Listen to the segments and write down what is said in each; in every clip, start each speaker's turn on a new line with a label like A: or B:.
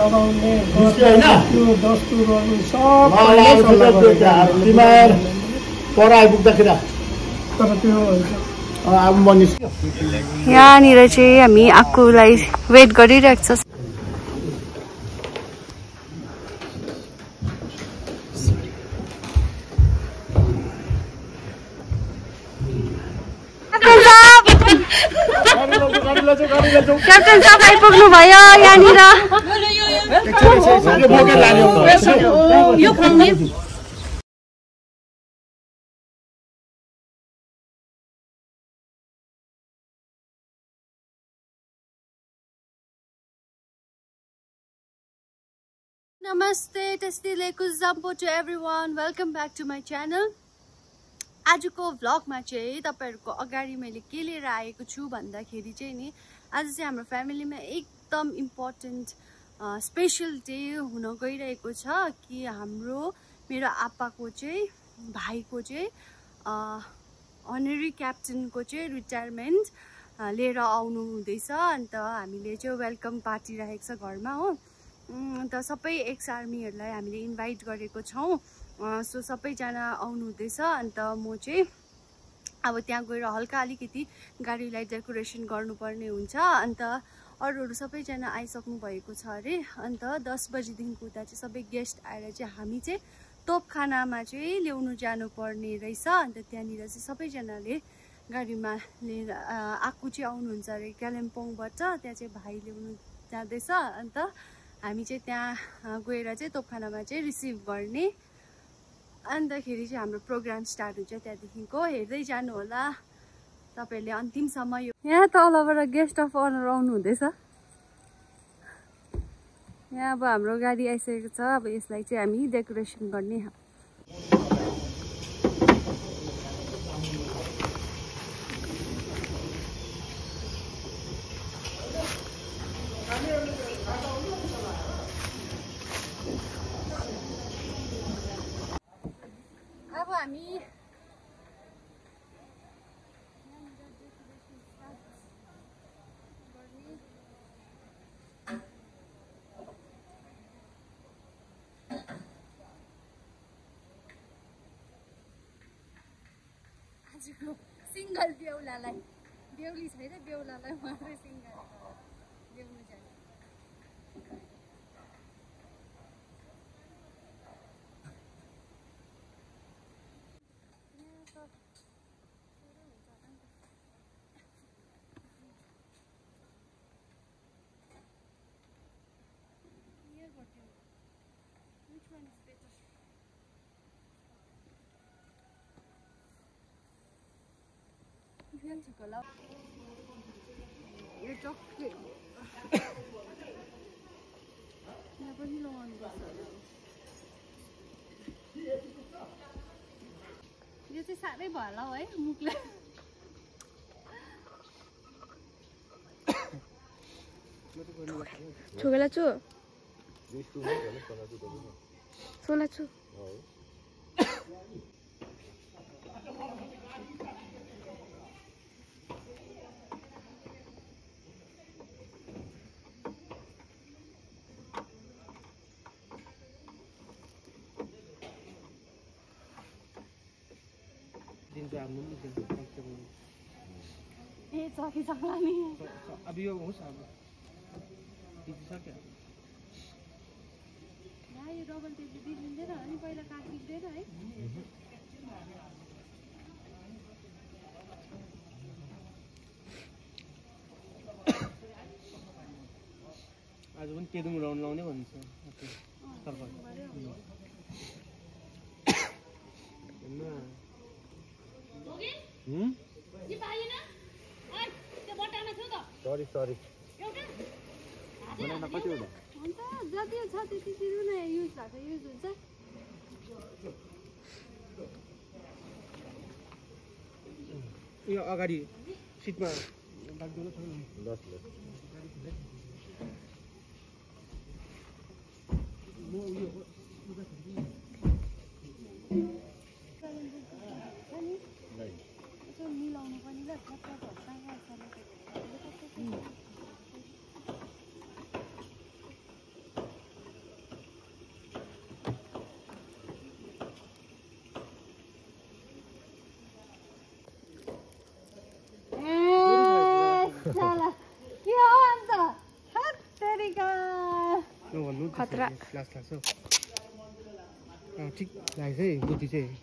A: लगाउने
B: होइन
A: त्यो दस्तुरहरू सब
B: तिमीहरू पर आइपुग्दाखेरि
A: तर त्यो
B: अब म निस्क्यो
C: यहाँनिर चाहिँ हामी आक्कुलाई वेट गरिरहेको छ। क्याप्टन साहब आइपुग्नु भयो यहाँनिर। नमस्ते टेस्टी लेकुस जम्पो to everyone, welcome back to my channel. आजको भ्लगमा चाहिँ तपाईहरुको अगाडि मैले के लिएर आएको छु भन्दाखेरि चाहिँ नि आज चाहिँ हाम्रो फ्यामिलीमा एकदम इम्पोर्टेन्ट स्पेशल डे हुन गइरहेको छ कि मेरो आप्पाको चाहिँ भाइको चाहिँ अनरी क्याप्टनको चाहिँ रिटायरमेन्ट लिएर आउनु हुँदैछ। अन्त हामीले चाहिँ वेलकम पार्टी राखेको छ घरमा हो। अन्त सबै एक्स आर्मीहरूलाई हामीले इन्भाइट गरेको छौँ। सो सबैजना आउनु हुँदैछ। अन्त म चाहिँ अब त्यहाँ गएर हल्का अलिकति गाडीलाई डेकोरेसन गर्नुपर्ने हुन्छ। अन्त अरूहरू सबैजना आइसक्नु भएको छ अरे। अन्त 10 बजीदेखिको उता चाहिँ सबै गेस्ट आएर चाहिँ हामी चाहिँ तोपखानामा चाहिँ ल्याउनु जानुपर्ने रहेछ। अन्त त्यहाँनिर चाहिँ सबैजनाले गाडीमा लिएर आक्कु चाहिँ आउनुहुन्छ अरे कालिम्पोङबाट, त्यहाँ चाहिँ भाइ ल्याउनु जाँदैछ। अन्त हामी चाहिँ त्यहाँ गएर चाहिँ तोपखानामा चाहिँ रिसिभ गर्ने। अन्तखेरि चाहिँ हाम्रो प्रोग्राम स्टार्ट हुन्छ त्यहाँदेखिको। हेर्दै जानु होला तपाईहरुले अन्तिमसम्म। यहाँ तलबाट गेस्ट अफ अनर आउनु हुँदैछ। यहाँ अब हाम्रो गाडी आइसकेको छ। अब यसलाई चाहिँ हामी डेकोरेसन गर्ने। अब हामी आजको सिङ्गल बेहुलालाई, बेहुली छैन बेहुलालाई मात्रै सिङ्गल ल्याउनु जाने। Which one is better? Yan chocolate. यो चक्लेट यहाँ पनि लगाउनुपर्छ। यो चाहिँ साह्रै भयो होला है मुखलाई। छोकेला छु सोला छु। ए चकी सक्ला नि
D: अब यो होस् अब सक्यो।
C: यो डबल टेपले बिग्रिँदैन अनि पहिला काट बिग्दैन है।
D: आज पनि केदुङ राउन्ड लाउने भन्छ।
B: सरी
C: अन्त जति छ त्यति तिर्नु न, युज भएको युज हुन्छ।
D: यो अगाडि सिटमा राख्दैन छ नि।
C: मिलाउनु पनि ल
D: नभन्नु
C: खतरा।
D: क्लास लाग्छ ठिक लाग्छ है बुद्धि चाहिँ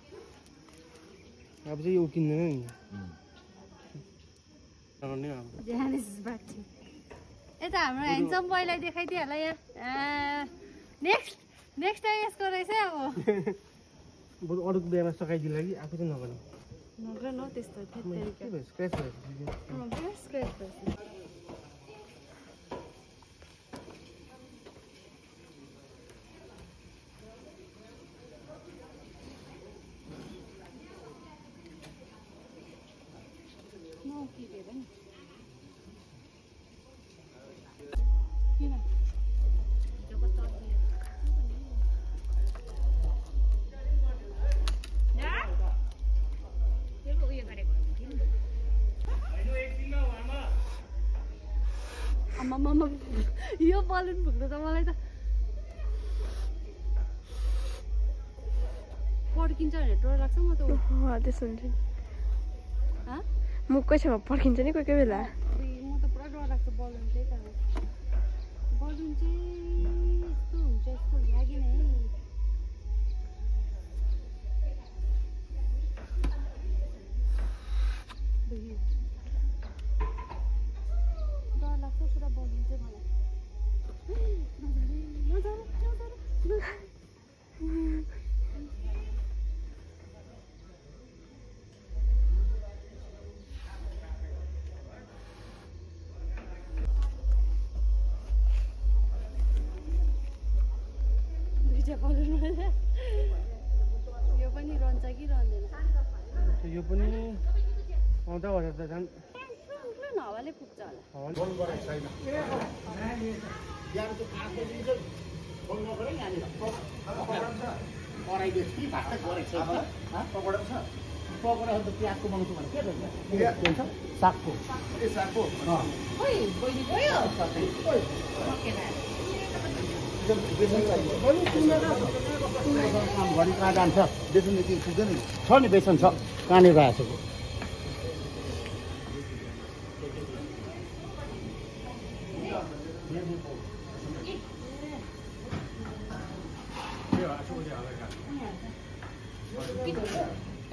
D: अब चाहिँ यो किन्दैन नि
C: यता हाम्रो ह्यान्डसम बोयलाई देखाइदियो होला यहाँ नेक्स्ट टाइम यसको रहेछ अब
D: बरु अरूको बिहामा सघाइदिनु लागि आफू चाहिँ नगर्नु
C: नगर न त्यस्तो
D: स्क्र्याच भयो
C: आमा यो बलुन फुक्नु त मलाई त पड्किन्छ भनेर डर लाग्छ म त
E: त्यसो हुन्छ मुखकै छेउमा पड्किन्छ नि कोही कोही बेला
C: म त पुरा डर लाग्छ बलुन त्यही कारण बलुन चाहिँ यस्तो हुन्छ यस्तो लागेन है डर लाग्छ पुरा बलुन चाहिँ मलाई यो पनि रहन्छ कि रहँदैन
D: यो पनि आउँदा होला त झन्
C: हावाले पुग्छ होला
B: प्याजको बनाउँछु भने के भन्छ सागको घरि कहाँ जान्छ बेसन यति पुग्दैन छ नि बेसन छ कहाँनिर आएको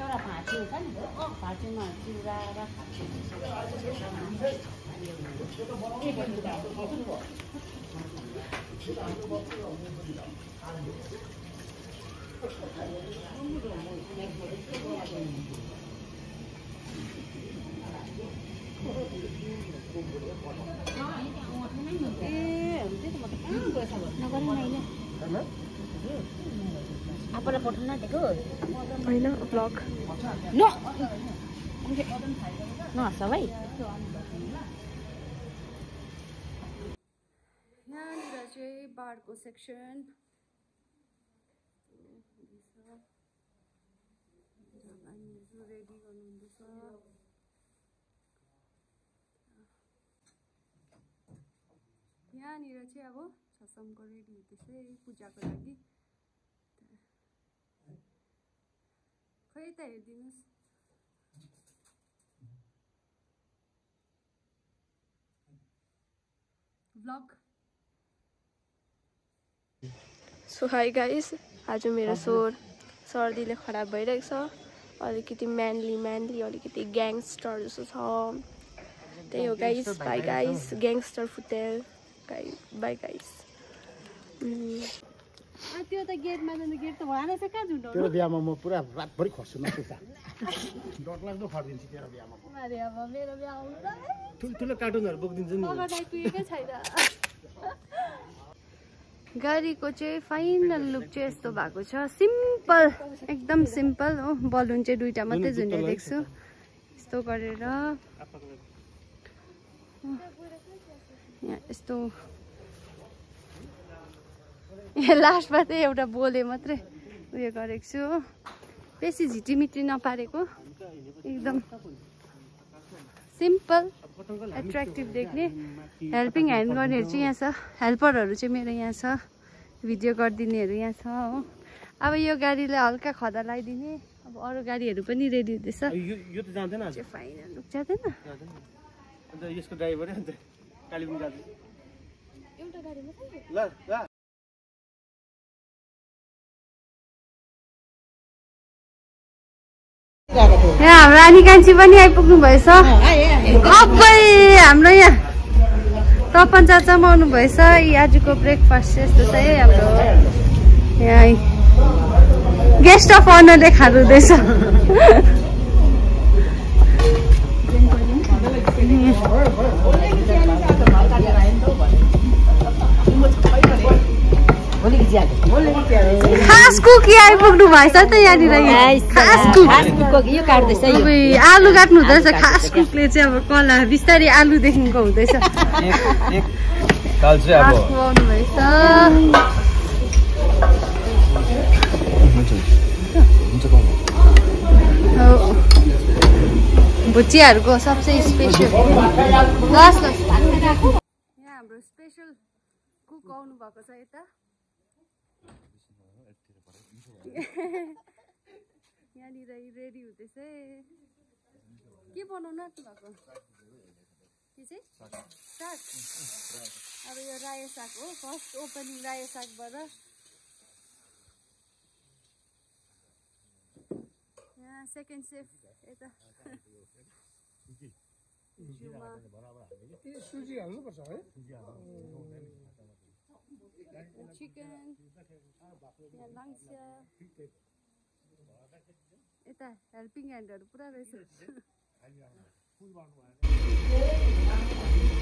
F: एउटा भाँच्यो छ नि भाँच्योमा चिउरा र आफूलाई पठाउन दिएको
E: होइन भ्लग
F: नहँस भाइ
C: यहाँनिर चाहिँ बारको सेक्सन रेडी गर्नुहुँदैछ यहाँनिर चाहिँ अब सत्सङ्गको रेडी हुँदैछ पूजाको लागि खै त हेरिदिनुहोस् भ्लग
E: सो हाई गाइस आज मेरो सर्दीले खराब भइरहेको छ अलिकति म्यानली अलिकति ग्याङ्स्टर जस्तो छ त्यही हो गाइस बाई गाइस ग्याङ्स्टर फुटेल बाई गाइस
C: त्यो त गेटमा जानु गेट त भएन चाहिँ कहाँ झुन्डाउनु
B: तेरो बिहामा म पुरा रातभरि खस्छु नसुता डरलाग्दो खरिदिन्छु तेरो बिहामा
C: अरे अब मेरो बिहा आउँदा
D: ठुल्ठुलो कार्टुनहरू बोकिदिन्छ नि
C: मगर आइपुगेकै छैन गाडीको चाहिँ फाइनल लुक चाहिँ यस्तो भएको छ सिम्पल एकदम सिम्पल हो बलुन चाहिँ दुईटा मात्रै झुन्डे देख्छु यस्तो गरेर यहाँ यस्तो यहाँ लास्टमा चाहिँ एउटा बोले मात्रै उयो गरेको छु हो बेसी झिटिमिटी नपारेको एकदम सिम्पल एट्र्याक्टिभ देख्ने हेल्पिङ ह्यान्ड गर्नेहरू चाहिँ यहाँ छ हेल्परहरू चाहिँ मेरो यहाँ छ भिडियो गरिदिनेहरू यहाँ छ हो अब यो गाडीलाई हल्का खदा लगाइदिने अब अरू गाडीहरू पनि रेडी हुँदैछ
D: यो त जाँदैन
C: फाइनल लुक जाँदैन
D: अन्त यसको ड्राइभरै अन्त कालेबुङ जाँदैन
C: एउटा गाडी मात्रै
D: ल
C: यहाँ हाम्रो रानी कान्छी पनि आइपुग्नु भएछ अबै हाम्रो यहाँ तपन चाचामा आउनु भएछ आजको ब्रेकफास्ट यस्तो छ है हाम्रो यहाँ गेस्ट अफ अनरले खानु हुँदैछ खास कुकी आइपुग्नु भएछ त यहाँनिर खास कुक आलु काट्नु हुँदैछ खास कुकले चाहिँ अब कला बिस्तारै आलुदेखिको हुँदैछ आउनु भएछ भुचियाहरूको सबसे स्पेसल यहाँ हाम्रो स्पेसल कुक आउनु भएको छ यता यहाँनिर रेडी हुँदैछ के बनाउनु आँट्नु भएको के चाहिँ साग अब यो रायो साग हो फर्स्ट ओपनिङ रायो सागबाट यहाँ सेकेन्ड सेफ यता
A: सुजी हाल्नुपर्छ है
C: चिकन यता हेल्पिङ ह्यान्डहरू पुरा रहेछ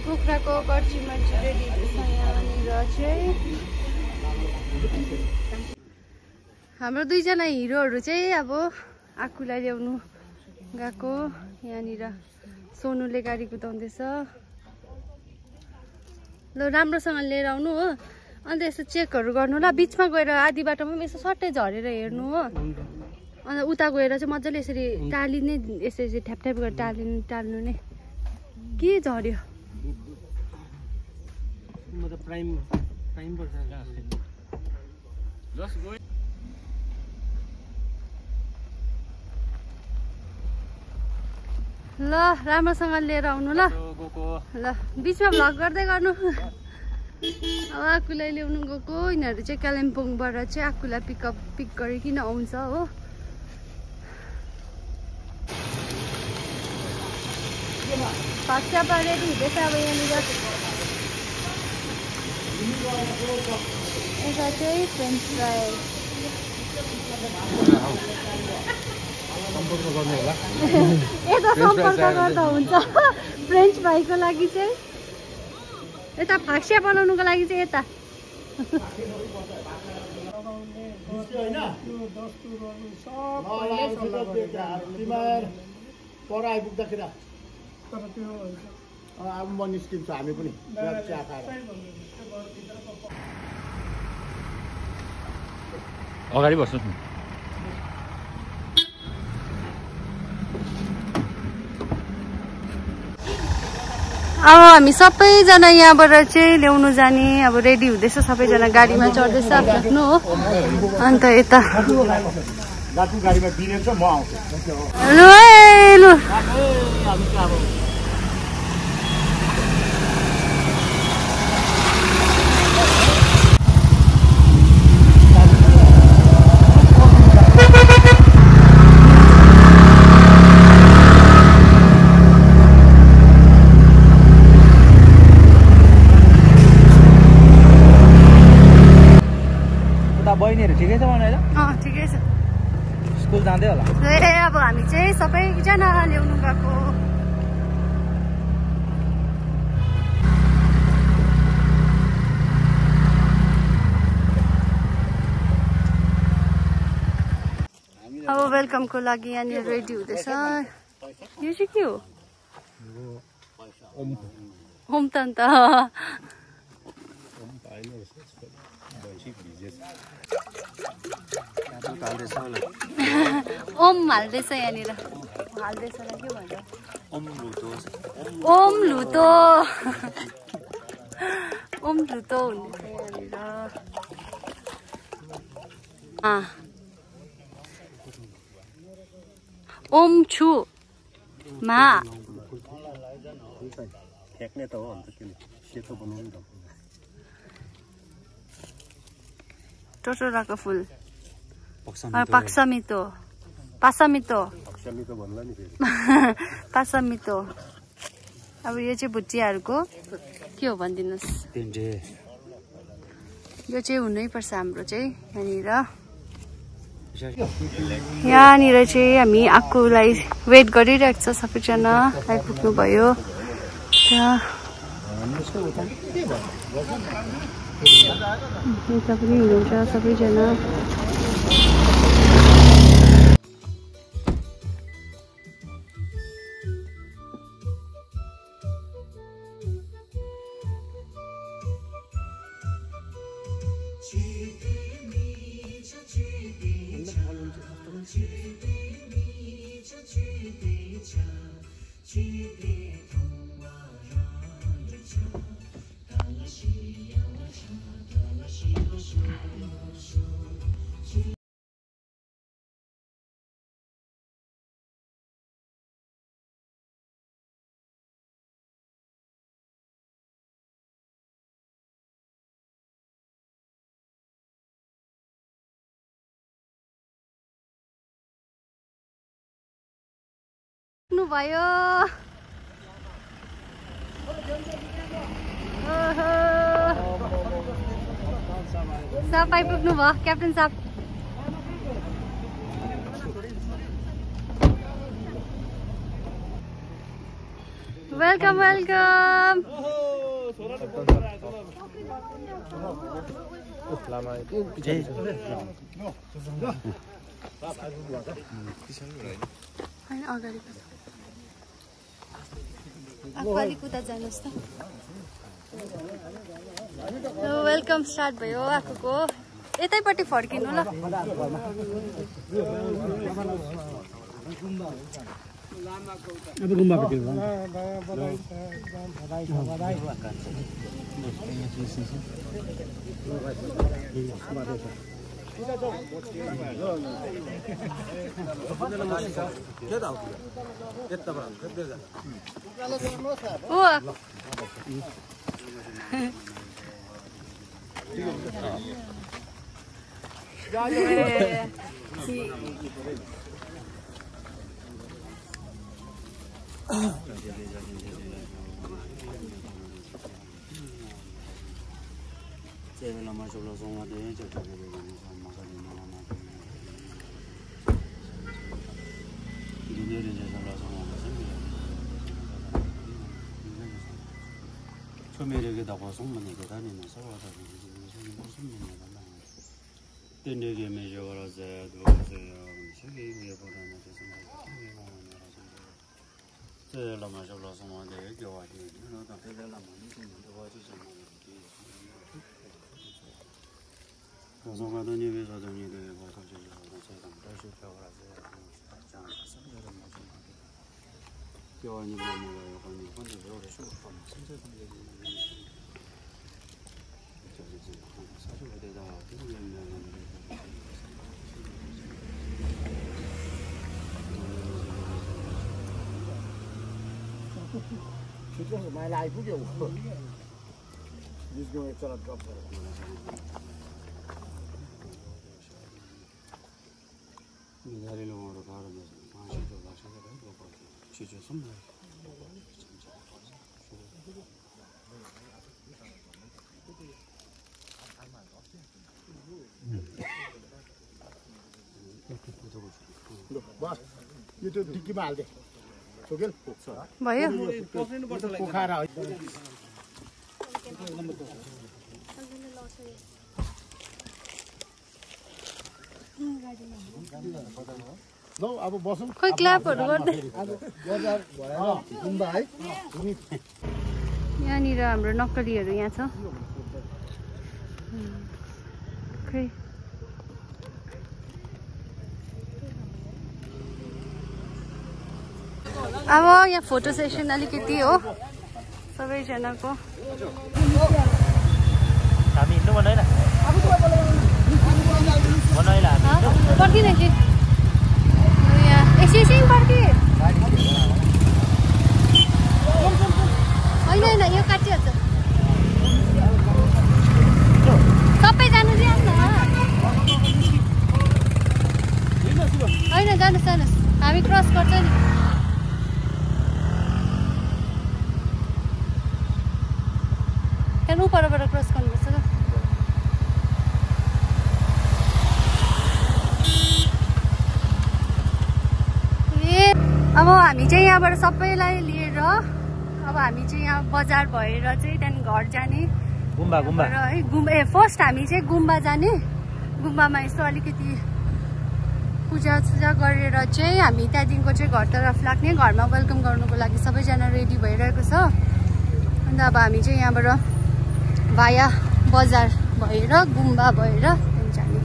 C: कुखुराको कर्ची मर्ची रेडी हुँदैछ यहाँनिर चाहिँ हाम्रो दुईजना हिरोहरू चाहिँ अब आकुलाई ल्याउनु गएको यहाँनिर सोनुले गाडी कुदाउँदैछ ल राम्रोसँग लिएर आउनु हो अन्त यसो चेकहरू गर्नु ल बिचमा गएर आधी बाटोमा पनि यसो सट्टै झरेर हेर्नु हो अन्त उता गएर चाहिँ मजाले यसरी टालिने यसरी ठ्याप ठ्याप गरेर टाल्नु नै के झऱ्यो ल राम्रोसँग लिएर आउनु ल ल बिचमा भ्लग गर्दै गर्नु अब आकुलाई ल्याउनु गएको यिनीहरू चाहिँ कालिम्पोङबाट चाहिँ आकुलाई पिक गरिकन आउँछ हो फाक्सापा रेडी हुँदैछ अब यहाँनिर यता चाहिँ फ्रेन्च फ्राई यता सम्पर्क गर्दा हुन्छ फ्रेन्च फ्राईको लागि चाहिँ यता फाक्सिया बनाउनुको लागि चाहिँ यता
B: पर आइपुग्दाखेरि अब म निस्किन्छु हामी पनि चिया खाएर
G: अगाडि बस्नुहोस् न
C: अब हामी सबैजना यहाँबाट चाहिँ ल्याउनु जाने अब रेडी हुँदैछ सबैजना गाडीमा चढ्दैछ आफ्नो हो अन्त यता
B: गाडीमा बिरेछ म आउँछु
C: लु
D: बहिनीहरू ठिकै छ भने
C: ठिकै छ
D: स्कुल जाँदै होला
C: अब हामी चाहिँ सबैजना ल्याउनु गएको अब वेलकमको लागि यहाँनिर रेडी हुँदैछ यो चाहिँ के हो होम त अन्त ओम हाल्दैछ यहाँनिर हाल्दैछ ल के भन्छ ओम लुतो हुँदैछ यहाँनिर ओम छु मा
B: फ्याक्ने त हो अन्त त्यसले सेतो बनाउनु त
C: टोटोराको फुल पाक्सामितो पासामितो अब यो चाहिँ भुटियाहरूको के हो भनिदिनुहोस् यो चाहिँ हुनैपर्छ हाम्रो चाहिँ यहाँनिर चाहिँ हामी आक्कुलाई वेट गरिरहेको छ सबैजना आइपुग्नु भयो यता पनि हुनुहुन्छ सबैजना भयो साहब आइपुग्नु भयो क्याप्टेन साहब वेलकम वेलकम अगाडि अलिक उता जानुहोस् त वेलकम स्टार्ट भयो आएको यतैपट्टि फर्किनु ल
B: 초미력에 다고 송문이 계단이나 서와다 땡내게 매져라서 도와주세요. 저기 위에 보라는 제가 마셔서 송문에 교와지 너도 배달라 많이 좀 도와주세요. 고성하던 입에 사정이들 와서 제가 다시 배워라서 장 선배를 모셔 교환이 뭐냐고 여건이 혼자 배우고 싶어 선생님 사실 어디다
A: Çünkü mayla bu diyor. Biz gün etler kaplar.
B: 미나리로 오러 가는데 마시도 마셔도 되고 지주 선물
A: बस यो त डिक्कीमा हाल्दे छोकेल
C: भयो
A: पोखरा लौ अब बसौँ
C: खोइ क्ल्यापहरु गर्दै यहाँनिर हाम्रो नक्कलीहरु यहाँ छ खै अब यहाँ फोटो सेसन अलिकति हो सबैजनाको
D: हामी हिँड्नु बनाइला
C: पर्खिन एकछिन एकछिन पर्खि होइन होइन यो काटिहाल्छ सबै जानु दिहाल्नु न होइन जानुहोस् जानुहोस् हामी क्रस गर्छ परबाट क्रस गर्नुपर्छ ल। अब हामी चाहिँ यहाँबाट सबैलाई लिएर अब हामी चाहिँ यहाँ बजार भएर चाहिँ त्यहाँदेखि घर जाने
D: गुम्बा गुम्बा
C: र है गुम्बा फर्स्ट हामी चाहिँ गुम्बा जाने। गुम्बामा यसो अलिकति पूजासुजा गरेर चाहिँ हामी त्यहाँदेखिको चाहिँ घरतर्फ लाग्ने। घरमा वेलकम गर्नुको लागि सबैजना रेडी भइरहेको छ। अन्त अब हामी चाहिँ यहाँबाट भाया बजार भएर गुम्बा भएर जाने।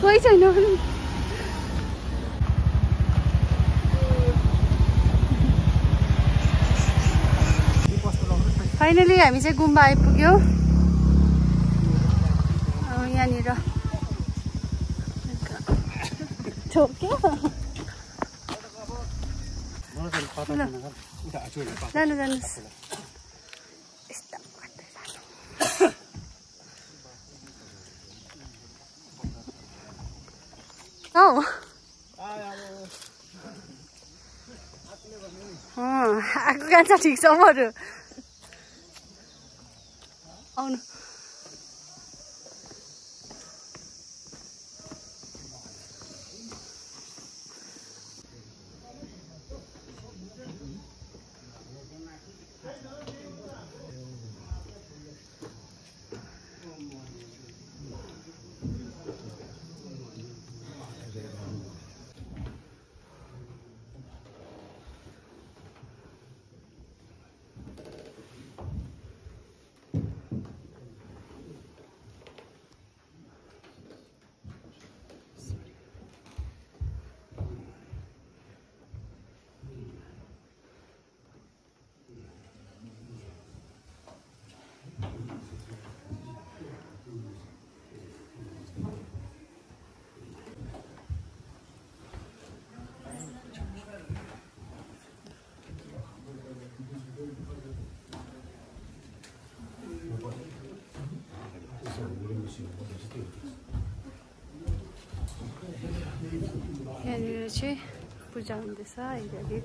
C: कोही छैन। फाइनली हामी चाहिँ गुम्बा आइपुग्यो। यहाँनिर जानुहोस्। आएको कान्छ ठिक छ बरु आउनु। यहाँनिर चाहिँ पूजा हुँदैछ अहिले।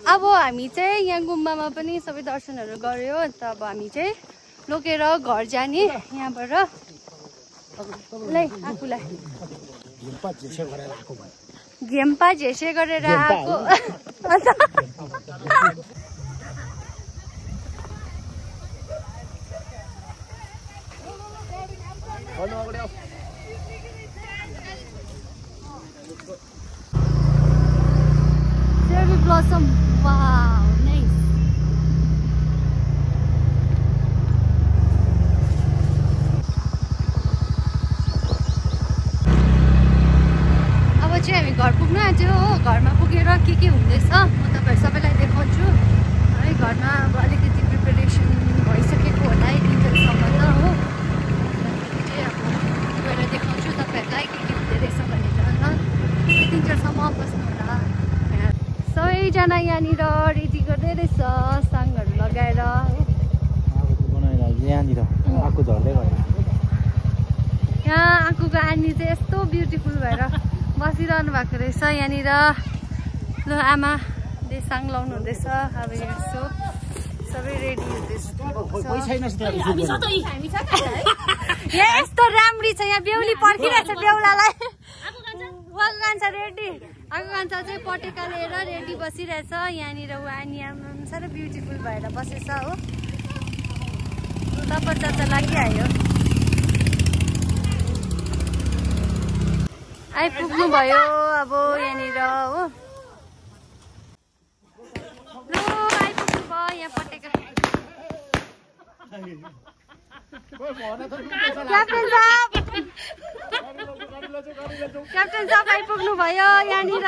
C: अब हामी चाहिँ यहाँ गुम्बामा पनि सबै दर्शनहरू गर्यो। अन्त अब हामी चाहिँ लोकेर घर जाने यहाँबाट। आफूलाई घेम्पा झेसे गरेर आएको। awesome. Wow, nice. अब चाहिँ हामी घर पुग्नु आँट्यो हो। घरमा पुगेर के हुँदैछ म तपाईँहरू सबैलाई देखाउँछु है। घरमा अब अलिकति प्रिपरेसन भइसकेको होला 1 दिनसम्म त हो। चाहिँ अब गएर देखाउँछु तपाईँहरूलाई के हुँदै रहेछ भनेर ल। 1 दिनसम्म बस्नु होला। सबैजना यहाँनिर रेडी गर्दै रहेछ साङहरू लगाएर।
D: यहाँनिर आगो झर्दै गयो।
C: यहाँ आगोको आनी चाहिँ यस्तो ब्युटिफुल भएर बसिरहनु भएको रहेछ यहाँनिर। ल आमाले साङ लाउनु हुँदैछ। अब हेर्छु सबै रेडी हुँदैछ। यहाँ यस्तो राम्री छ। यहाँ बेहुली पर्खिरहेछ बेहुलालाई। आगो कान्छा रेडी। आगो कान्छा चाहिँ पटेका लिएर रेडी बसिरहेछ यहाँनिर। ऊ आनी साह्रो ब्युटिफुल भएर बसेछ हो। तपच्चा लागिहाल्यो। आइपुग्नु भयो अब यहाँनिर हो। ल आइपुग्नु भयो यहाँ पटेका। क्याप्टेन साहब आइपुग्नु भयो यहाँनिर।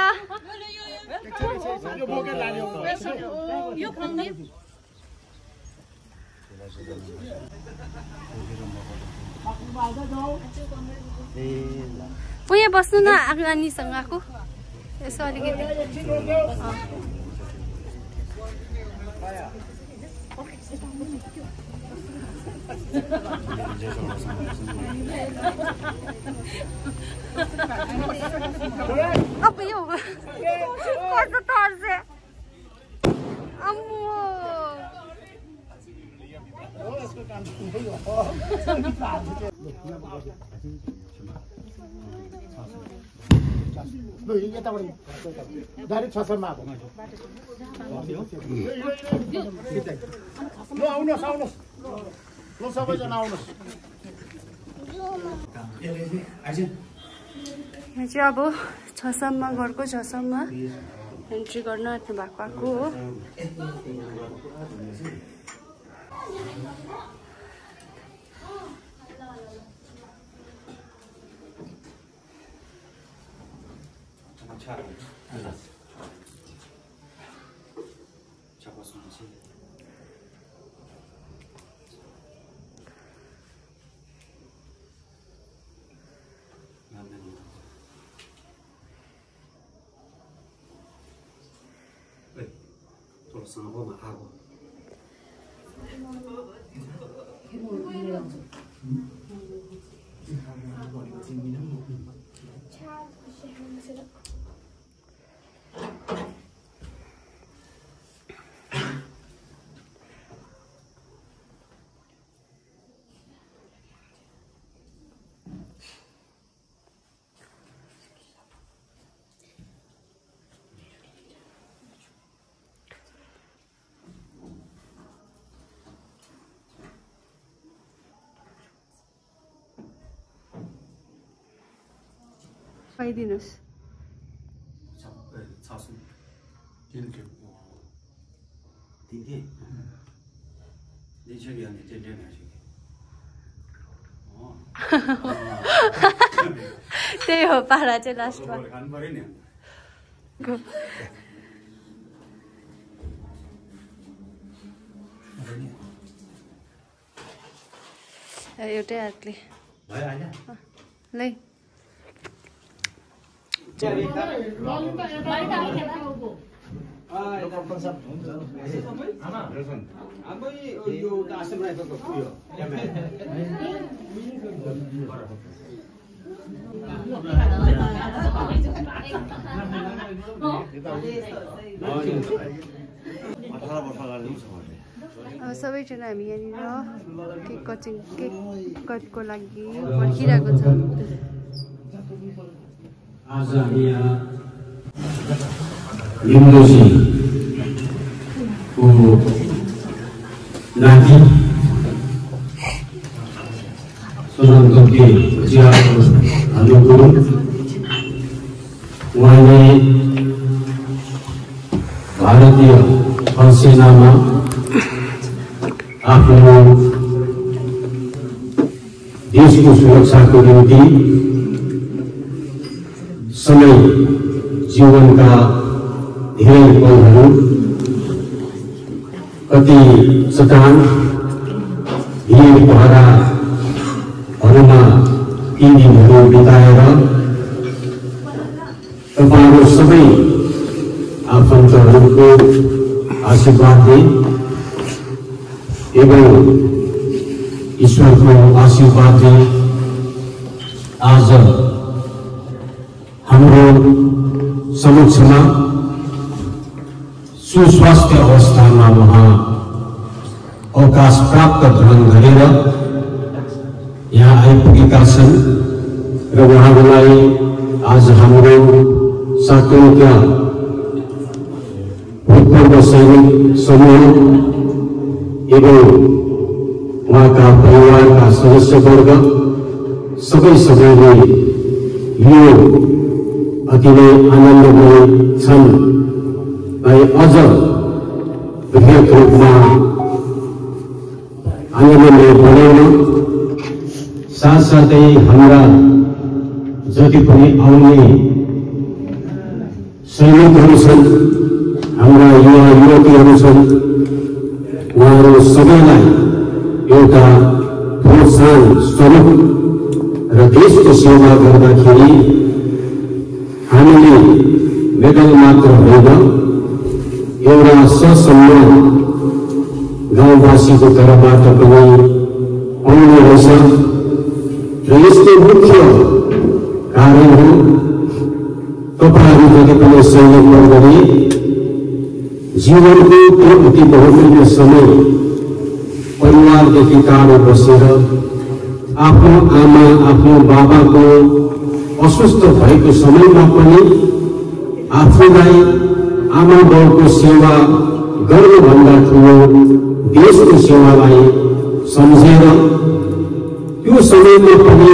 C: यहाँ बस्नु न आनीसँग आएको यसो अलिकति। अब यो कस्तो तर्से अम्मो।
A: डाइरेक्ट 600 मा आएको। ल आउनुहोस् आउनुहोस्। ल सबैजना आउनुहोस्।
C: यहाँ चाहिँ अब 6सम्म घरको 6सम्म एन्ट्री गर्न आँट्नु भएको हो। खुवाइदिनुहोस्। त्यही हो पारा चाहिँ लास्टमा। एउटै हातले लै अब सबैजना हामी यहाँनिर केक कटको लागि पर्खिरहेको छ।
H: आज हामी यहाँ लिम्बोजीको नाति सोनाम कप्के जियाको हाम्रो गुरु उहाँले भारतीय थल सेनामा आफ्नो देशको सुरक्षाको निम्ति समय जीवनका धेरै पलहरू कति चट्टान भिर पहराहरूमा 3 दिनहरू बिताएर तपाईहरु सबै आफन्तहरूको आशीर्वादले एवं ईश्वरको आशीर्वादले आज हाम्रो समक्षमा सुस्वास्थ्य अवस्थामा उहाँ अवकाश प्राप्त ग्रहण गरेर यहाँ आइपुगेका छन् र उहाँलाई आज हाम्रो सातौंका भूतपूर्व सैनिक समूह एवं उहाँका परिवारका सदस्यवर्ग सबैले यो अति नै आनन्दमय छन्। अझ बृहत रूपमा आनन्दमय बनाउन साथसाथै हाम्रा जति पनि आउने सैनिकहरू छन्, हाम्रा युवा युवतीहरू छन्, उहाँहरू सबैलाई एउटा प्रोत्साहन स्वरूप र देशको सेवा गर्दाखेरि हामीले मेडल मात्र होइन एउटा ससम्मान गाउँवासीको तर्फबाट पनि आउने रहेछ र यसको मुख्य कारण हो तपाईहरु जति पनि सैनिक वर्गले जीवनको त्यो अति बहुमूल्य समय परिवारदेखि टाढो बसेर आफ्नो आमा आफ्नो बाबाको अस्वस्थ भएको समयमा पनि आफूलाई आमा बाउको सेवा गर्नुभन्दा ठूलो देशको सेवालाई सम्झेर त्यो समयमा पनि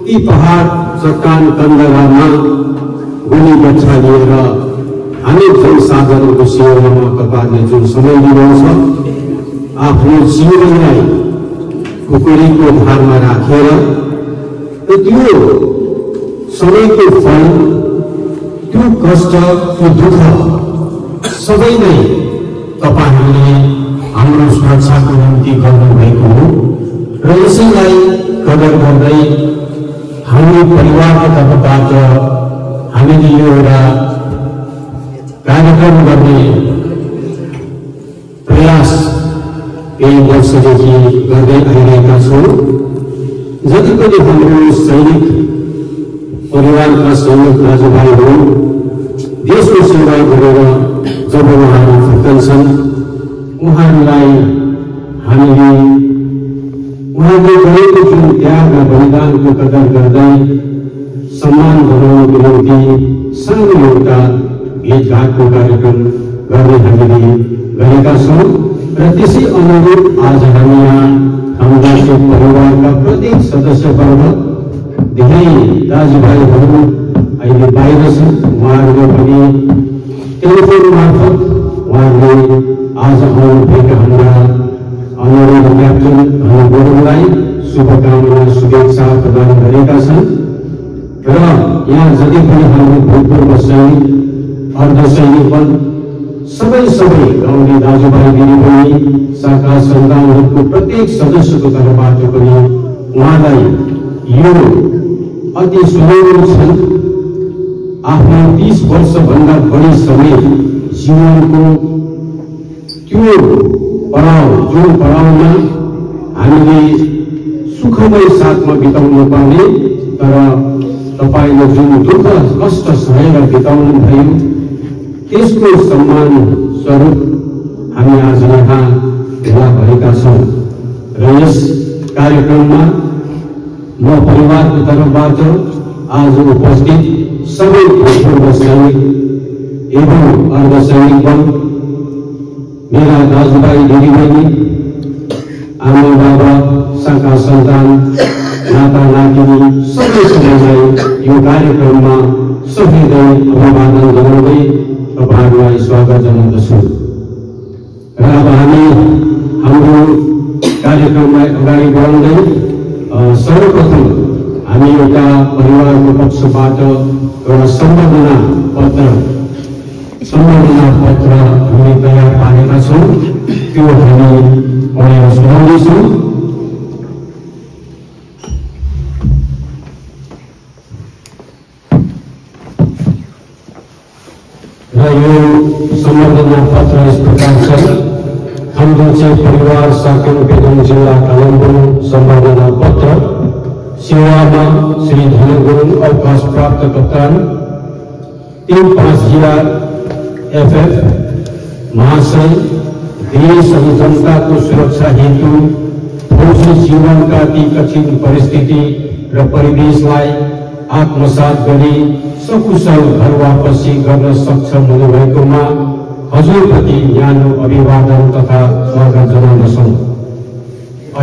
H: ती पहाड चट्टान कन्दरामा गोली बच्चा लिएर हामी जनसाधारणको सेवामा तपाईहरुले जुन समय दिनुहुन्छ, आफ्नो जीवनलाई खुकुरीको धारमा राखेर त्यो समयको फल, त्यो कष्ट, त्यो दुःख सबै नै तपाईहरुले हाम्रो सुरक्षाको निम्ति गर्नुभएको हो र यसैलाई कदर गर्दै हामी परिवारको तर्फबाट हामीले यो एउटा कार्यक्रम गर्ने प्रयास केही वर्षदेखि गर्दै आइरहेका छौँ। जति पनि हाम्रो सैनिक परिवारका सैनिक दाजुभाइहरू देशको सेवा गरेर जब उहाँहरू फर्कन्छन्, उहाँहरूलाई हामीले उहाँले गरेको जुन त्याग र बलिदानको कदर गर्दै सम्मान बनाउनको निम्ति सानो एउटा भेटघाटको कार्यक्रम गर्ने हामीले गरेका छौँ र त्यसै अनुरूप आज हामी यहाँ हाम्रा परिवारका प्रत्येक सदस्यवर्ग धेरै दाजुभाइहरू अहिले बाहिर छन्, उहाँहरूले पनि टेलिफोन मार्फत उहाँहरूले आज आउनुभएका हाम्रा अनुरोध क्याप्टन गुरुङलाई शुभकामना शुभेच्छा प्रदान गरेका छन् र यहाँ जति पनि हाम्रो भूतपूर्व सैनिक अर्धसैनिकगण सबै गाउँले दाजुभाइ दिदीबहिनी शाखा सन्तानहरूको प्रत्येक सदस्यको तर्फबाट पनि उहाँलाई यो अति सुनौलो क्षण आफ्नो 30 वर्षभन्दा बढी समय जीवनको त्यो पडाउ जुन पडाउमा हामीले सुखमय साथमा बिताउनु पर्ने, तर तपाईले जुन दुःख कष्ट सहेर बिताउनु भयो त्यसको सम्मान स्वरूप हामी आज यहाँ भेला भएका छौँ र यस कार्यक्रममा म परिवारको तर्फबाट आज उपस्थित सबै भूतपूर्व सैनिक एवं अर्धसैनिकगण, मेरा दाजुभाइ दिदीबहिनी, आमा बाबा, शाखा सन्तान, नाता नातिनी सबैलाई यो कार्यक्रममा सहृदय अभिवादन जनाउँदै तपाईहरुलाई स्वागत जनाउँदछु। र अब हामी हाम्रो कार्यक्रमलाई अगाडि बढाउँदै सर्वप्रथम हामी एउटा परिवारको पक्षबाट एउटा सम्बर्धना पत्र हामीले तयार पारेका छौँ। त्यो हामी पढेर सुनाउँदैछौँ। र यो सम्बर्धना पत्र यस प्रकार छ। हाम्रोचे परिवार साकेन पेदोङ जिल्ला कालिम्पोङ सम्बर्धना पत्र। सेवामा श्री धन गुरुङ अवकाश प्राप्त कप्तान 350 FF महाशय देश अनि जनताको सुरक्षा हेतु फौजी जीवनका ती कठिन परिस्थिति र परिवेशलाई आत्मसात गरी सकुशल घर वापसी गर्न सक्षम हुनुभएकोमा हजुरप्रति न्यानो अभिवादन तथा स्वागत जनाउँदछौँ।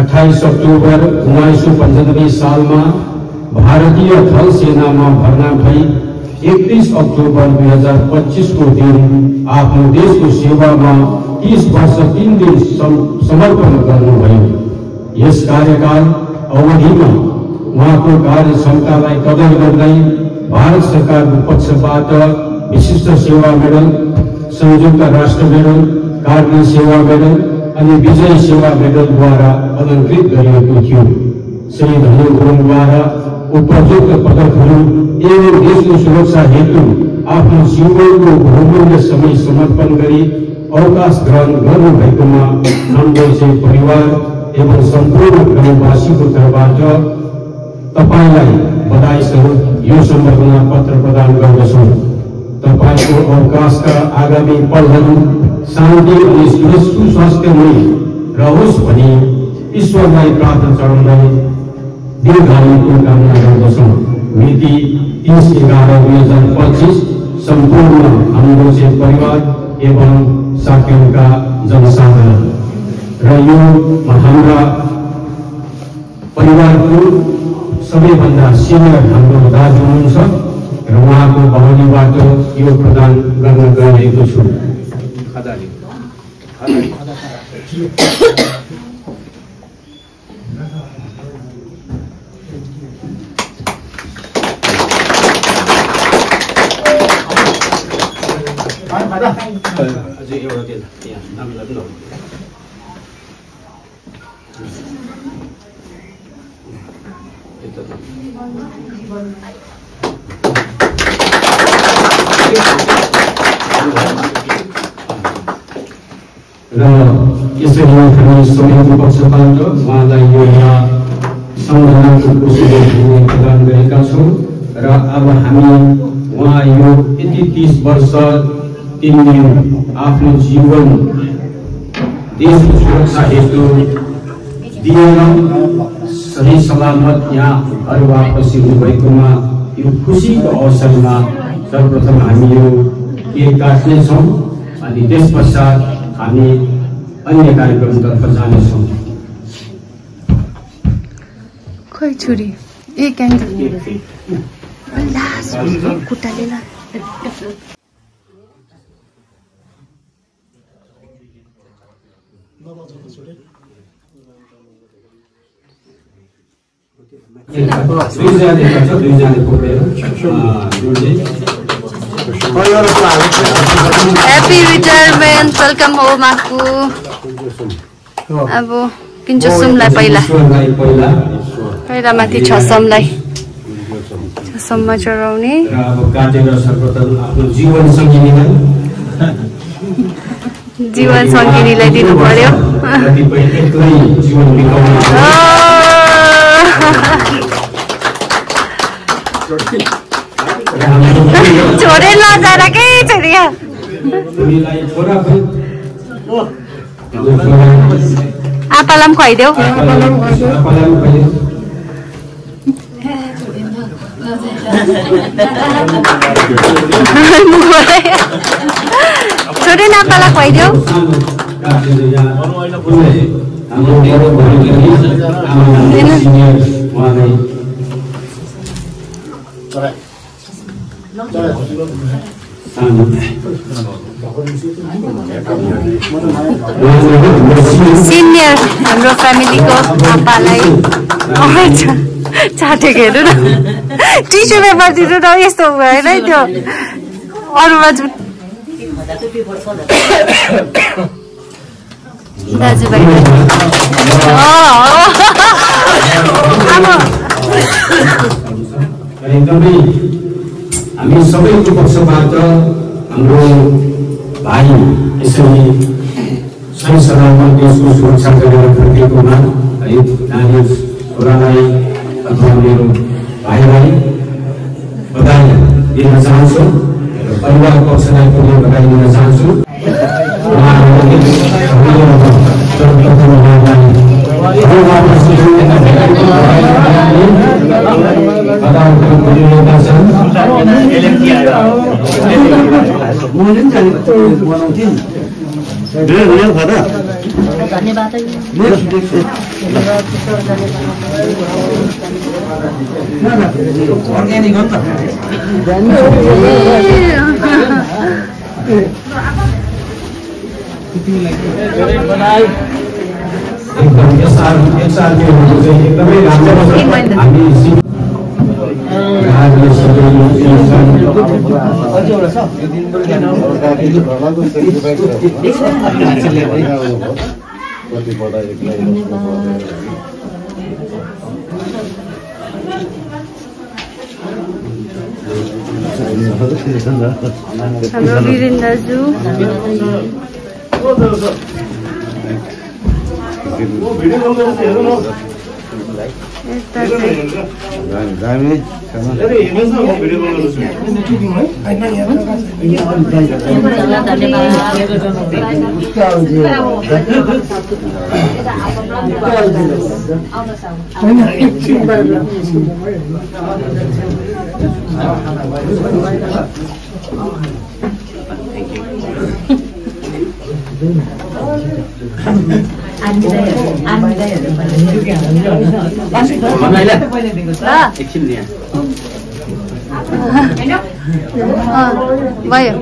H: 28 अक्टोबर 1995 सालमा भारतीय थल सेनामा भर्ना भई 31 अक्टोबर 2025 को दिन आफ्नो देशको सेवामा 30 वर्ष 3 दिन समर्पण गर्नुभयो। यस कार्यकाल अवधिमा उहाँको कार्य क्षमतालाई कदर गर्दै भारत सरकारको पक्षबाट विशिष्ट सेवा मेडल, संयुक्त राष्ट्र मेडल, कारगिल सेवा मेडल अनि विजय सेवा मेडलद्वारा अलङ्कृत गरिएको थियो। श्री धन गुरुङद्वारा उपयुक्त पदकहरू एवं देशको सुरक्षा हेतु आफ्नो जीवनको बहुमूल्य समय समर्पण गरी अवकाश ग्रहण गर्नुभएकोमा हाम्रो चाहिँ परिवार एवं सम्पूर्ण गाउँवासीको तर्फबाट तपाईलाई बधाई स्वरूप यो सम्बर्धना पत्र प्रदान गर्दछौँ। तपाईको अवकाशका आगामी पलहरू शान्ति अनि सुस्वास्थ्यमय रहोस् भनी ईश्वरलाई प्रार्थना चढाउँदै दीर्घायुको कामना गर्दछौँ। मिति 30/11/2025 सम्पूर्ण हाम्रो चाहिँ परिवार एवं साकेनका जनसाधारण र यो हाम्रा परिवारको सबैभन्दा सिनियर हाम्रो दाजु हुनुहुन्छ र उहाँको बाहुलीबाट यो प्रदान गर्न गइरहेको छु। अझै एउटा दिन यहाँ नाम लाग्नु र यसरी हामी सबैको पक्षबाट उहाँलाई यो सम्मानको पुरस्कार प्रदान गरेका छौँ। र अब हामी उहाँ यो यति 30 वर्ष 3 दिन आफ्नो जीवन देशको सुरक्षा हेतु दिएर सही सलामत यहाँ घर वापसी हुनुभएकोमा यो खुसीको अवसरमा सर्वप्रथम हामी यो केक काट्नेछौँ अनि त्यस पश्चात हामी अन्य कार्यक्रमतर्फ जानेछौँ।
C: खोइ छुरी एक एंगल खुट्टाले ला Happy retirement, welcome home aku. अब किन्चुसुमलाई पहिला माथि छसमलाई छसममा चढाउने
H: र अब काटेर सर्वप्रथम आफ्नो जीवन सङ्गिनीलाई दिनु पर्यो।
C: छोडे लजाएर के छोडिया आपालाई पनि खुवाइदेऊ। छोडे आपालाई खुवाइदेऊ। सिनियर हाम्रो फ्यामिलीको पापालाई चाटेको हेर्नु न टिस्यु पेपर दिनु न यस्तो भएन है त्यो अरूमा दाजुभाइ
H: एकदमै हामी सबैको पक्षबाट हाम्रो भाइ यसरी सही सलामत देशको सुरक्षा गरेर फर्केकोमा है नानी छोरालाई अथवा मेरो भाइलाई बधाई दिन चाहन्छु र परिवार पक्षलाई पनि बधाई दिन चाहन्छु। एकदमै राम्रो
C: हाम्रो वीरेन दाजु भयो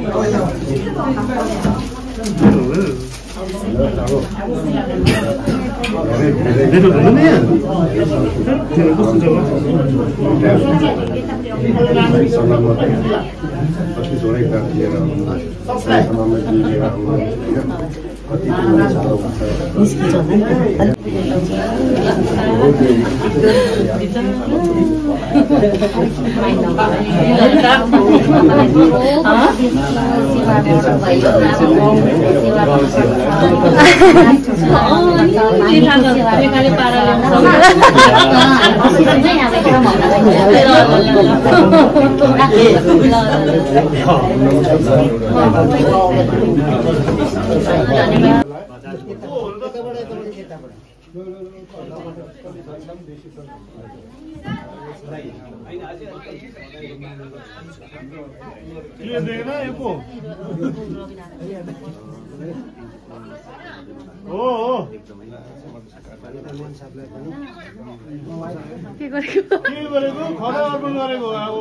C: के गरेको खडा अर्पण गरेको अब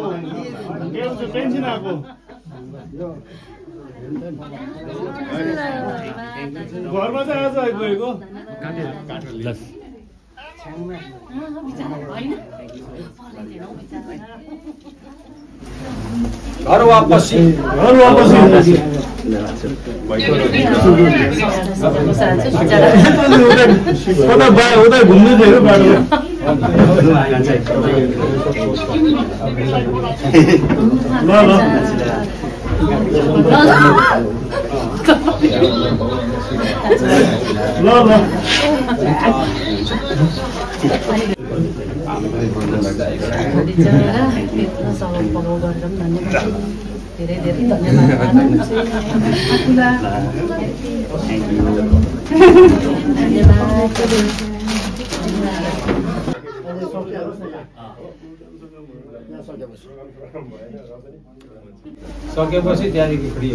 C: के हुन्छ टेन्सन आको घरमा चाहिँ आज आइपुगेको
B: घर वापस
H: उता घुम्नु थियो बाटो
B: सकेपछि त्यहाँदेखि फ्री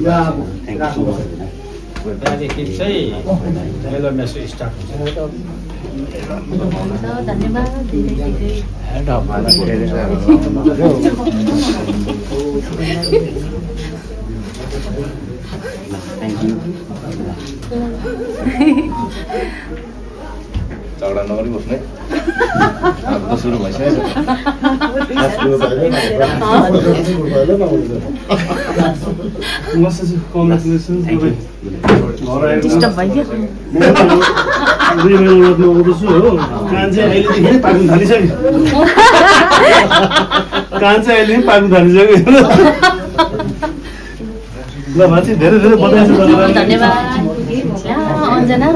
B: त्यहाँदेखि चाहिँ मेरो मेसेज स्टार्ट हुन्छ। थ्याङ्क यू
I: झगडा नगरी बस्ने अब त सुरु भइसक्यो
F: डिस्टर्ब भइदियो
A: आउँदैछु हो कान चाहिँ अहिलेदेखि पाक्नु थालिसक्यो पाक्नु थालिसक्यो ल भाइ धेरै धेरै बधाई छ
F: धन्यवाद अञ्जना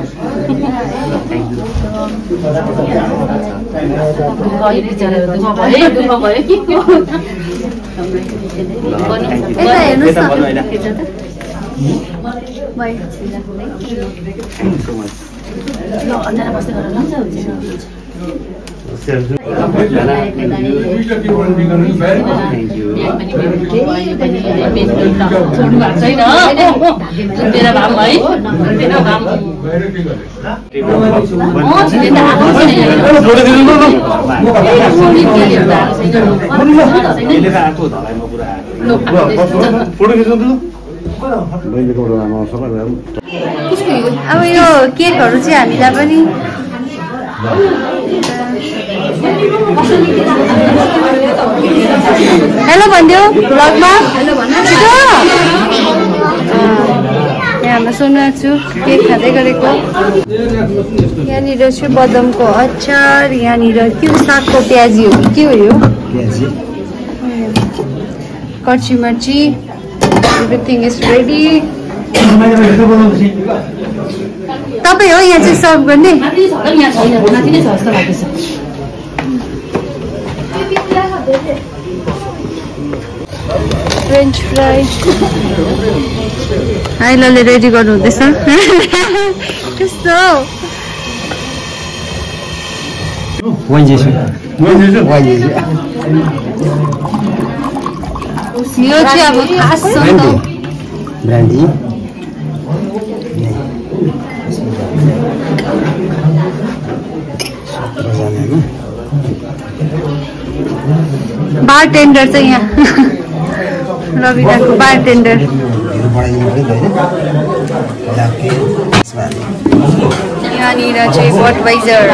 F: दुःख भयो कि अञ्जना बस्दै गरेर हुन्छ
C: अब यो केकहरू चाहिँ हामीलाई पनि हेलो भनिदेऊ भ्लगमा यहाँ सुनेको छु केक खाँदै गरेको यहाँनिर चाहिँ बदामको अचार यहाँनिर के सागको प्याजी हो के हो यो कर्ची मर्ची एभ्रिथिङ इज रेडी तपाईँ हो यहाँ चाहिँ सर्भ गर्ने फ्रेन्च फ्राई आइलाले रेडी गर्नु हुँदैछ कस्तो यो चाहिँ अब खास
D: ब्रान्डी
C: बार टेन्डर चाहिँ यहाँ रविदाको बार टेन्डर यहाँनिर चाहिँ बडवाइजर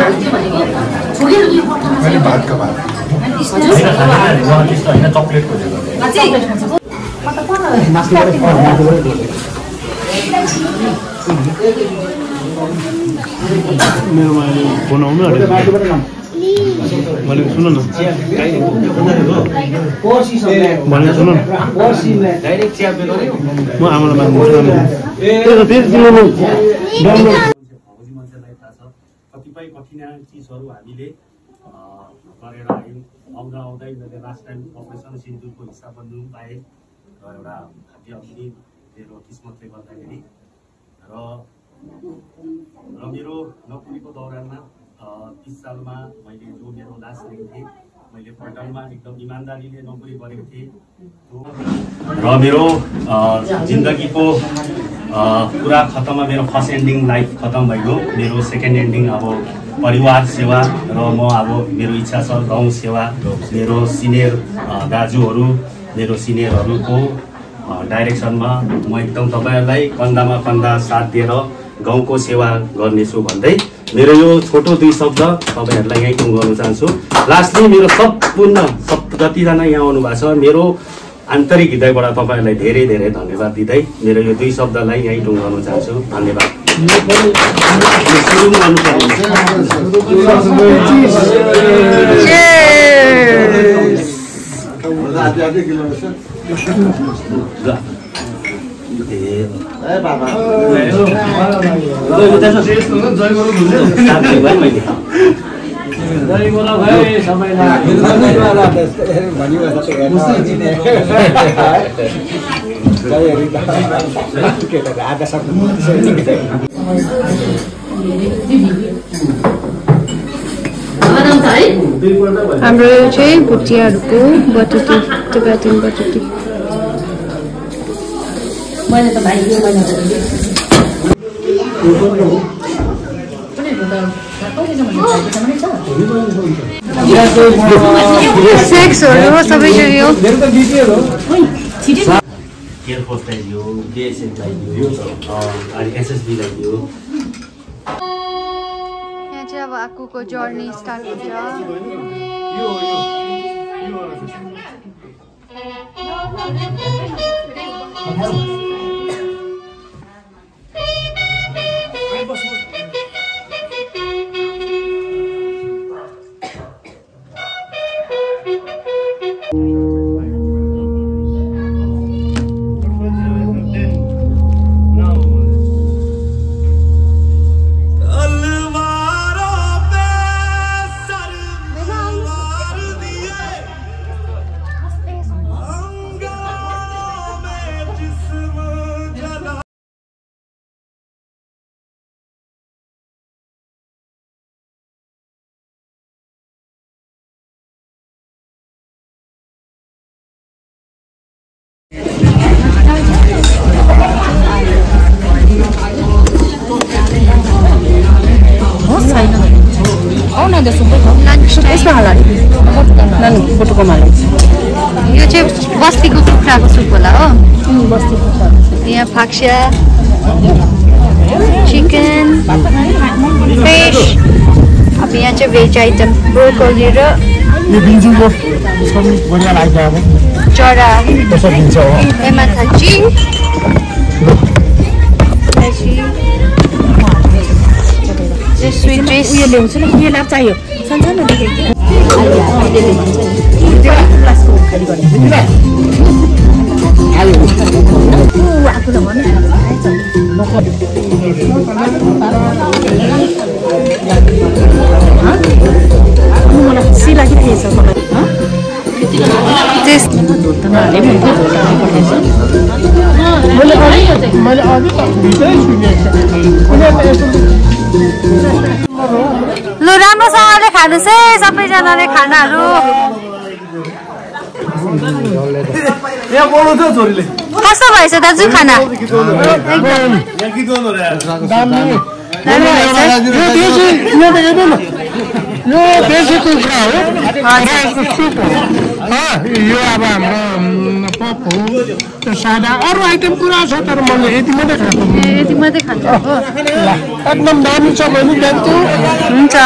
A: मेरोमा फोन आउनु मैले सुन न भने सुन न म आमालाई
B: कतिपय कठिनाइ चिजहरू हामीले गरेर आयौँ आउँदा आउँदै मैले लास्ट टाइम अपरेसन सिन्दुरको हिस्सा बन्नु पाएँ र एउटा खाद्य अग्नि मेरो किस्मतले गर्दाखेरि र मेरो नोकरीको दौरानमा 30 सालमा मैले जो मेरो लास्ट लिएको थिएँ मैले पल्टनमा एकदम इमान्दारीले नोकरी गरेको थिएँ र मेरो जिन्दगीको पुरा खतममा मेरो फर्स्ट एन्डिङ लाइफ खतम भयो मेरो सेकेन्ड एन्डिङ अब परिवार सेवा र म अब मेरो इच्छा छ गाउँ सेवा मेरो सिनियर दाजुहरू मेरो सिनियरहरूको डाइरेक्सनमा म एकदम तपाईँहरूलाई कन्दामा कन्दा साथ दिएर गाउँको सेवा गर्नेछु भन्दै मेरो यो छोटो 2 शब्द तपाईँहरूलाई यहीँ टुङ्गाउन चाहन्छु। लास्टली मेरो सम्पूर्ण जतिजना यहाँ आउनु भएको छ मेरो आन्तरिक हृदयबाट तपाईँहरूलाई धेरै धेरै धन्यवाद दिँदै मेरो यो 2 शब्दलाई यहीँ टुङ्गाउन चाहन्छु। धन्यवाद।
C: हाम्रो चाहिँ भुटियाहरूको बटुटी टिबेटन बटुटी
F: मैले त भाइ यो महिना
C: सेक्सहरू सबै यो
B: एयरफोर्सलाई दियो, बिएसएफलाई दियो, अनि एसएसबीलाई दियो।
C: यहाँ चाहिँ अब आकुको जर्नी स्टार्ट हुन्छ। यो चाहिँ बस्तीको कुखुराको सुप होला हो। यहाँ फाक्सिया, चिकन, फिश, अब यहाँ चाहिँ भेज आइटम ब्रोकोली र चरा, एमाथाची, स्वीट डिश। उयो ल्याउँछु नि, उयो लाग्छ यो सानो देखेको ल राम्रोसँगले खानुहोस् है सबैजनाले खानाहरू। कस्तो भएछ दाजु खाना?
D: यो अब हाम्रो पप हो, सादा अरू आइटम कुरा छ तर मैले यति मात्रै खान्छु।
C: यति मात्रै खान्छ हो,
D: एकदम दामी छ भने जान्छु।
C: हुन्छ,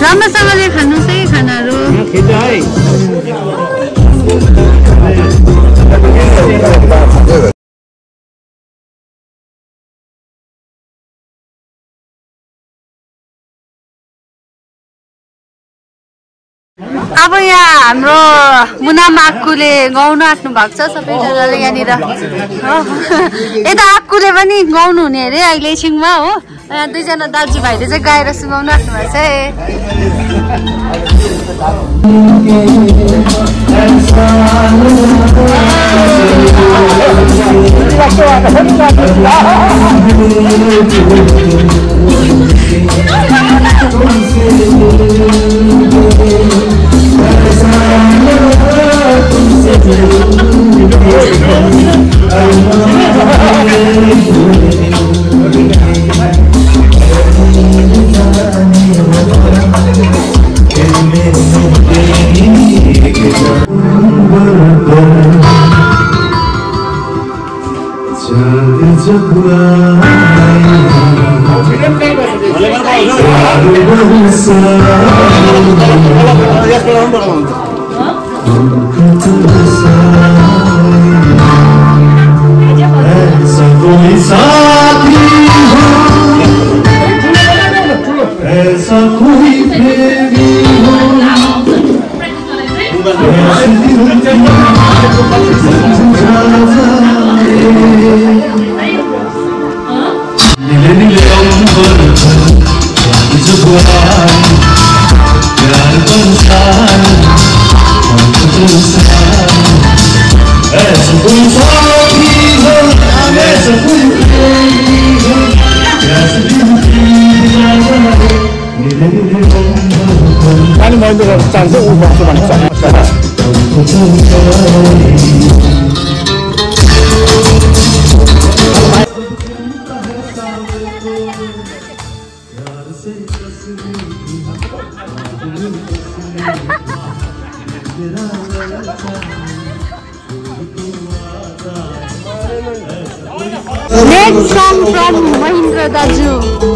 C: राम्रोसँगले खानुहोस् है खानाहरू। अब यहाँ हाम्रो मुना आक्कुले गाउन आँट्नु भएको छ सबैजनाले यहाँनिर। यता आक्कुले पनि गाउनु हुने अरे अहिले एकछिनमा हो। यहाँ दुईजना दाजुभाइले चाहिँ गाएर सुगाउनु आँट्नु भएको छ।
J: Yeah.
E: Next song from Mahindra Daju.